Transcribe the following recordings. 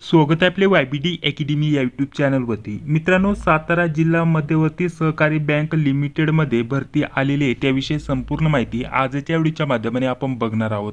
स्वागत आहे आपले YBD अकॅडमी या यूट्यूब चॅनलवरती। मित्रांनो, सातारा जिल्हा मध्यवर्ती सहकारी बँक लिमिटेडमध्ये भरती आलेली आहे त्याविषयी संपूर्ण माहिती आजच्या व्हिडिओच्या माध्यमाने आपण बघणार आहोत।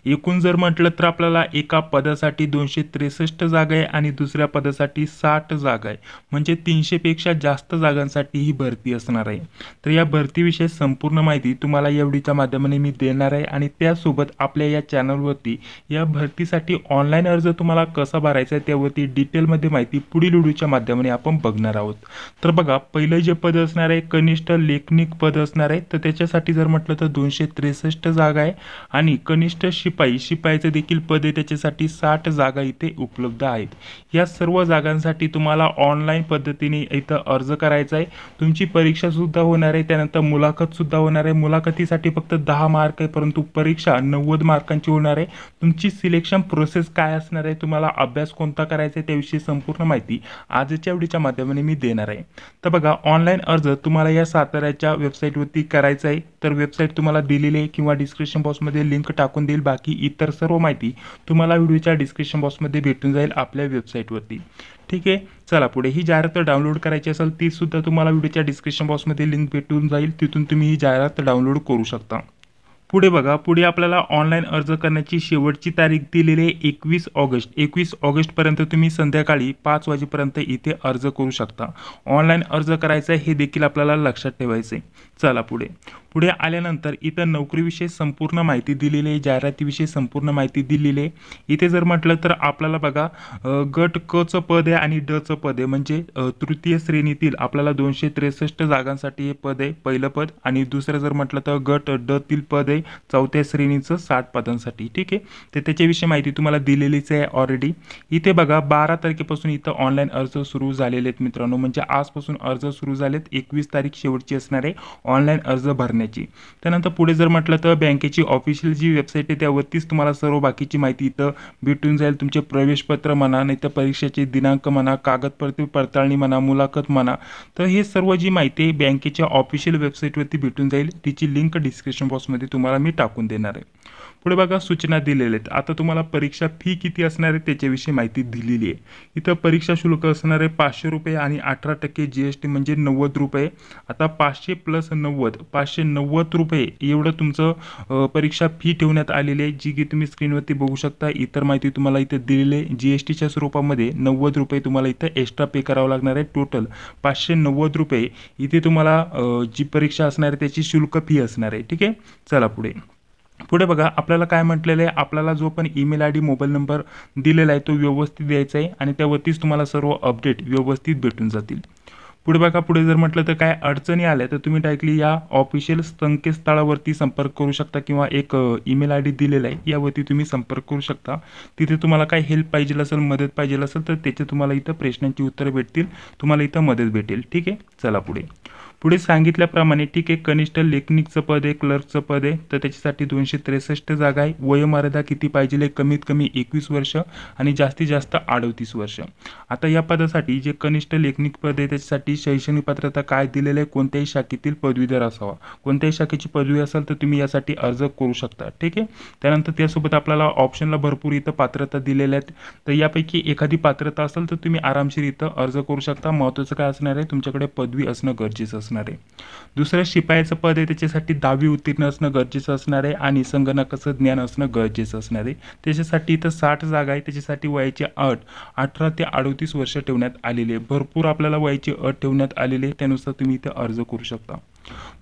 एकूण जर म्हटलं तर आपल्याला एका पदासाठी 263 जागा आहे आणि दुसऱ्या पदासाठी 60 जागा आहे, म्हणजे 300 पेक्षा जास्त जागांसाठी ही भरती असणार आहे। तर या भरतीविषयी संपूर्ण माहिती तुम्हाला या व्हिडिओच्या माध्यमाने मी देणार आहे आणि त्यासोबत आपल्या या चॅनलवरती या भरतीसाठी ऑनलाईन अर्ज तुम्हाला कसा भरायचा त्यावरती डिटेलमध्ये माहिती पुढील व्हिडिओच्या माध्यमाने आपण बघणार आहोत। तर बघा, पहिलं जे पद असणार आहे कनिष्ठ लेखनिक पद असणार आहे, तर त्याच्यासाठी जर म्हटलं तर 263 जागा आहे आणि कनिष्ठ शिपाईचं देखील पद आहे, त्याच्यासाठी 60 जागा इथे उपलब्ध आहेत। या सर्व जागांसाठी तुम्हाला ऑनलाईन पद्धतीने इथं अर्ज करायचा आहे। तुमची परीक्षा सुद्धा होणार आहे, त्यानंतर मुलाखत सुद्धा होणार आहे। मुलाखतीसाठी फक्त 10 मार्क आहे, परंतु परीक्षा 90 मार्कांची होणार आहे। तुमची सिलेक्शन प्रोसेस काय असणार आहे, तुम्हाला अभ्यास कोणता करायचा आहे त्याविषयी संपूर्ण माहिती आजच्या व्हिडिओच्या माध्यमाने मी देणार आहे। तर बघा, ऑनलाईन अर्ज तुम्हाला या साताऱ्याच्या वेबसाईटवरती करायचा आहे। तर वेबसाईट तुम्हाला दिलेली आहे किंवा डिस्क्रिप्शन बॉक्समध्ये लिंक टाकून देईल। बाकी इतर सर्व माहिती तुम्हाला व्हिडिओच्या डिस्क्रिप्शन बॉक्समध्ये भेटून जाईल आपल्या वेबसाईटवरती। ठीक आहे, चला पुढे। ही जाहिरात डाउनलोड करायची असेल ती सुद्धा तुम्हाला व्हिडिओच्या डिस्क्रिप्शन बॉक्समध्ये लिंक भेटून जाईल, तिथून तुम्ही ही जाहिरात डाउनलोड करू शकता। पुढे बघा, पुढे आपल्याला ऑनलाईन अर्ज करण्याची शेवटची तारीख दिलेली आहे 21 ऑगस्ट। 21 ऑगस्टपर्यंत तुम्ही संध्याकाळी 5 वाजेपर्यंत इथे अर्ज करू शकता। ऑनलाईन अर्ज करायचा हे देखील आपल्याला लक्षात ठेवायचे। चला पुढे पुढे आल्यानंतर इथं नोकरीविषयी संपूर्ण माहिती दिलेली आहे, जाहिरातीविषयी संपूर्ण माहिती दिलेली आहे। इथे जर म्हटलं तर आपल्याला बघा, गट क चं पद आहे आणि ड चं पद आहे, म्हणजे तृतीय श्रेणीतील आपल्याला 263 जागांसाठी हे पद आहे, पहिलं पद। आणि दुसरं जर म्हटलं तर गट ड तील पद आहे चौथ्या श्रेणीचं 60 पदांसाठी। ठीक आहे, तर त्याच्याविषयी माहिती तुम्हाला दिलेलीच आहे ऑलरेडी। इथे बघा, 12 तारखेपासून इथं ऑनलाईन अर्ज सुरू झालेले आहेत मित्रांनो, म्हणजे आजपासून अर्ज सुरू झालेत। 21 तारीख शेवटची असणार आहे ऑनलाईन अर्ज भरण्याची। त्यानंतर पुढे जर म्हटलं तर बँकेची ऑफिशियल जी वेबसाईट आहे त्यावरतीच तुम्हाला सर्व बाकीची माहिती इथं भेटून जाईल। तुमचे प्रवेशपत्र म्हणा, नाही तर परीक्षेचे दिनांक म्हणा, कागदपत्र पडताळणी म्हणा, मुलाखत म्हणा, तर हे सर्व जी माहिती बँकेच्या ऑफिशियल वेबसाईटवरती भेटून जाईल। तिची लिंक डिस्क्रिप्शन बॉक्समध्ये तुम्हाला मी टाकून देणार आहे। पुढे बघा, सूचना दिलेल्या आहेत। आता तुम्हाला परीक्षा फी किती असणार आहे त्याच्याविषयी माहिती दिलेली आहे। इथं परीक्षा शुल्क असणार आहे 500 रुपये आणि 18% GST म्हणजे 90 रुपये। आता 500 प्लस 90 590 रुपये एवढं तुमचं परीक्षा फी ठेवण्यात आलेली आहे, जी की तुम्ही स्क्रीनवरती बघू शकता। इतर माहिती तुम्हाला इथे दिलेली आहे। GSTच्या स्वरूपामध्ये 90 रुपये तुम्हाला इथं एक्स्ट्रा पे करावं लागणार आहे। टोटल 590 रुपये इथे तुम्हाला जी परीक्षा असणार आहे त्याची शुल्क फी असणार आहे। ठीक आहे, चला पुढे पुढे बघा, आपल्याला काय म्हटलेलं आहे, आपल्याला जो पण ईमेल ID मोबाईल नंबर दिलेला आहे तो व्यवस्थित द्यायचा आहे आणि त्यावरतीच तुम्हाला सर्व अपडेट व्यवस्थित भेटून जातील। पुढे बघा, पुढे जर म्हटलं तर काय अडचणी आल्या तर तुम्ही डायरेक्टली या ऑफिशियल संकेतस्थळावरती संपर्क करू शकता किंवा एक ईमेल ID दिलेला आहे यावरती तुम्ही संपर्क करू शकता। तिथे तुम्हाला काय हेल्प पाहिजे असेल, मदत पाहिजे असेल तर त्याचे तुम्हाला इथं प्रश्नांची उत्तरं भेटतील, तुम्हाला इथं मदत भेटेल। ठीक आहे, चला पुढे पुढे सांगितल्याप्रमाणे ठीक आहे, कनिष्ठ लेखनिकचं पद आहे, क्लर्कचं पद आहे, तर त्याच्यासाठी 263 जागा आहे। वयोमर्यादा किती पाहिजे, कमीत कमी 21 वर्ष आणि जास्तीत जास्त 38 वर्ष। आता या पदासाठी जे कनिष्ठ लेखनिक पद आहे त्याच्यासाठी शैक्षणिक पात्रता काय दिलेलं आहे, कोणत्याही शाखेतील पदवीधर असावा। कोणत्याही शाखेची पदवी असेल तर तुम्ही यासाठी अर्ज करू शकता। ठीक आहे, त्यानंतर त्यासोबत आपल्याला ऑप्शनला भरपूर इथं पात्रता दिलेल्या आहेत, तर यापैकी एखादी पात्रता असेल तर तुम्ही आरामशीर इथं अर्ज करू शकता। महत्त्वाचं काय असणार आहे, तुमच्याकडे पदवी असणं गरजेचं असणार आहे। दुसरं शिपायाचं पद आहे, त्याच्यासाठी 10वी उत्तीर्ण असणं गरजेचं असणार आहे आणि संगणकाचं ज्ञान असणं गरजेचं असणार आहे। त्याच्यासाठी इथं 60 जागा आहे, त्याच्यासाठी वयाची अट 18 ते 38 वर्ष ठेवण्यात आलेली आहे। भरपूर आपल्याला वयाची अट ठेवण्यात आलेली आहे, त्यानुसार तुम्ही इथे अर्ज करू शकता।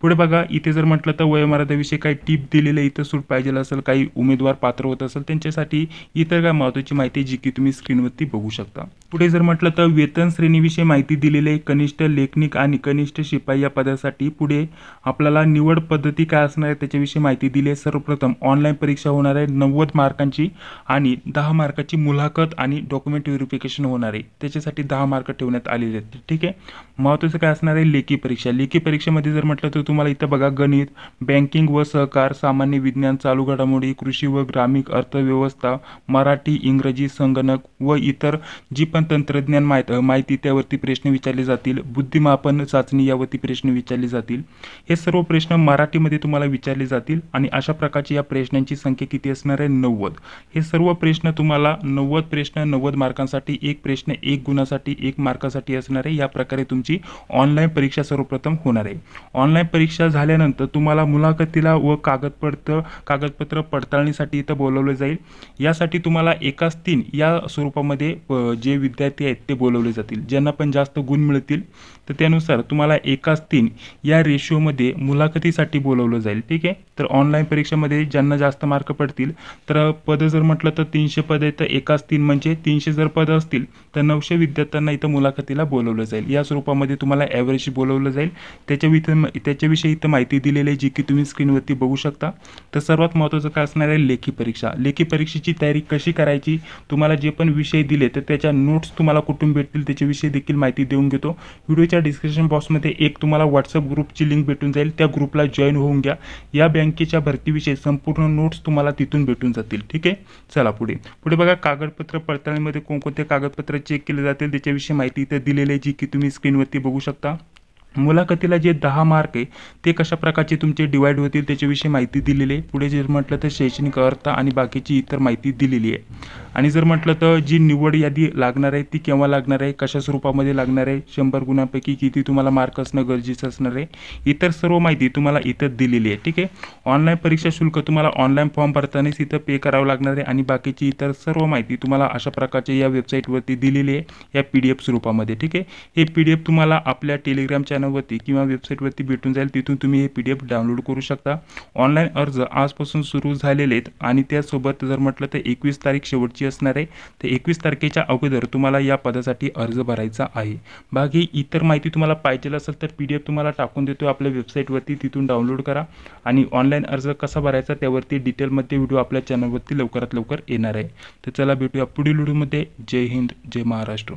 पुढे बघा, इथे जर म्हटलं तर वयोमर्यादेविषयी काही टिप दिलेली आहे, इथं सूट पाहिजे असेल, काही उमेदवार पात्र होत असेल त्यांच्यासाठी इतर काय महत्त्वाची माहिती जी की तुम्ही स्क्रीनवरती बघू शकता। पुढे जर म्हटलं तर वेतन श्रेणीविषयी माहिती दिलेली आहे, कनिष्ठ लेखनिक आणि कनिष्ठ शिपाई या पदासाठी। पुढे आपल्याला निवड पद्धती काय असणार आहे त्याच्याविषयी माहिती दिली आहे। सर्वप्रथम ऑनलाईन परीक्षा होणार आहे 90 मार्कांची आणि 10 मार्काची मुलाखत आणि डॉक्युमेंट व्हेरिफिकेशन होणार आहे, त्याच्यासाठी 10 मार्क ठेवण्यात आलेले आहेत। ठीक आहे, महत्त्वाचं काय असणार आहे, लेखी परीक्षा। लेखी परीक्षेमध्ये जर म्हटलं तर तुम्हाला इथं बघा, गणित, बँकिंग व सहकार, सामान्य विज्ञान, चालू घडामोडी, कृषी व ग्रामीण अर्थव्यवस्था, मराठी, इंग्रजी, संगणक व इतर जी पण संगणक तंत्रज्ञान माहिती त्यावरती प्रश्न विचारले जातील. बुद्धिमापन चाचणी यावरती प्रश्न विचारले जातील. हे सर्व प्रश्न मराठीमध्ये तुम्हाला विचारले जातील आणि अशा प्रकारची या प्रश्नांची संख्या किती असणार आहे? 90. हे सर्व प्रश्न तुम्हाला 90 प्रश्न 90 मार्कांसाठी, एक प्रश्न 1 गुणासाठी 1 मार्कासाठी असणार आहे. या प्रकारे तुमची ऑनलाईन परीक्षा सर्वप्रथम होणार आहे. ऑनलाईन परीक्षा झाल्यानंतर तुम्हाला मुलाखतीला व कागदपत्र पडताळणीसाठी इथं बोलवलं जाईल. यासाठी तुम्हाला एकास 3 या स्वरूपामध्ये जे विद्यार्थी आहेत ते बोलवले जातील. ज्यांना पण जास्त गुण मिळतील तर त्यानुसार तुम्हाला एकास 3 या रेशोमध्ये मुलाखतीसाठी बोलवलं जाईल. ठीक आहे. तर ऑनलाईन परीक्षेमध्ये ज्यांना जास्त मार्क पडतील तर पदं जर म्हटलं तर 300 पदं आहेत, तर एकास 3 म्हणजे 300 जर पदं असतील तर 900 विद्यार्थ्यांना इथं मुलाखतीला बोलवलं जाईल. या स्वरूपामध्ये तुम्हाला ॲव्हरेज बोलवलं जाईल. त्याच्याविषयी इथं माहिती दिलेली आहे, जी की तुम्ही स्क्रीनवरती बघू शकता. तर सर्वात महत्त्वाचं काय असणार आहे? लेखी परीक्षा. लेखी परीक्षेची तयारी कशी करायची, तुम्हाला जे पण विषय दिले तर त्याच्या नोट्स तुम्हाला कुठून भेटतील त्याच्याविषयी देखील माहिती देऊन घेतो. व्हिडिओच्या डिस्क्रिप्शन बॉक्समध्ये एक तुम्हाला व्हॉट्सअप ग्रुपची लिंक भेटून जाईल. त्या ग्रुपला जॉईन होऊन घ्या. या बँकेच्या भरतीविषयी संपूर्ण नोट्स तुम्हाला तिथून भेटून जातील. ठीक आहे. चला पुढे बघा, कागदपत्र पडताळणीमध्ये कोणकोणते कागदपत्र चेक केले जातील त्याच्याविषयी माहिती इथे दिलेली आहे, जी की तुम्ही स्क्रीनवरती बघू शकता. मुलाखतीला जे 10 मार्क आहे ते कशा प्रकारचे तुमचे डिवाइड होतील त्याच्याविषयी माहिती दिलेली आहे. पुढे जर म्हटलं तर शैक्षणिक अर्हता आणि बाकीची इतर माहिती दिलेली आहे. आणि जर म्हटलं तर जी निवड यादी लागणार आहे ती केव्हा लागणार आहे, कशा स्वरूपामध्ये लागणार आहे, 100 गुणांपैकी किती तुम्हाला मार्क असणं गरजेचं असणार आहे, इतर सर्व माहिती तुम्हाला इथं दिलेली आहे. ठीक आहे. ऑनलाईन परीक्षा शुल्क तुम्हाला ऑनलाईन फॉर्म भरतानाच इथं पे करावं लागणार आहे आणि बाकीची इतर सर्व माहिती तुम्हाला अशा प्रकारच्या या वेबसाईटवरती दिलेली आहे, या PDF स्वरूपामध्ये. ठीक आहे. हे PDF तुम्हाला आपल्या टेलिग्राम चॅनलवरती किंवा वेबसाईटवरती भेटून जाईल. तिथून तुम्ही हे PDF डाउनलोड करू शकता. ऑनलाईन अर्ज आजपासून सुरू झालेले आहेत आणि त्यासोबत जर म्हटलं तर 21 तारीख शेवटची असणार आहे. तर 21 तारखेच्या अगोदर तुम्हाला या पदासाठी अर्ज भरायचा आहे. बाकी इतर माहिती तुम्हाला पाहिजे असेल तर PDF तुम्हाला टाकून देतो आपल्या वेबसाईटवरती, तिथून डाउनलोड करा. आणि ऑनलाईन अर्ज कसा भरायचा त्यावरती डिटेलमध्ये व्हिडिओ आपल्या चॅनलवरती लवकरात लवकर येणार आहे. तर चला भेटूया पुढील व्हिडिओमध्ये. जय हिंद, जय महाराष्ट्र.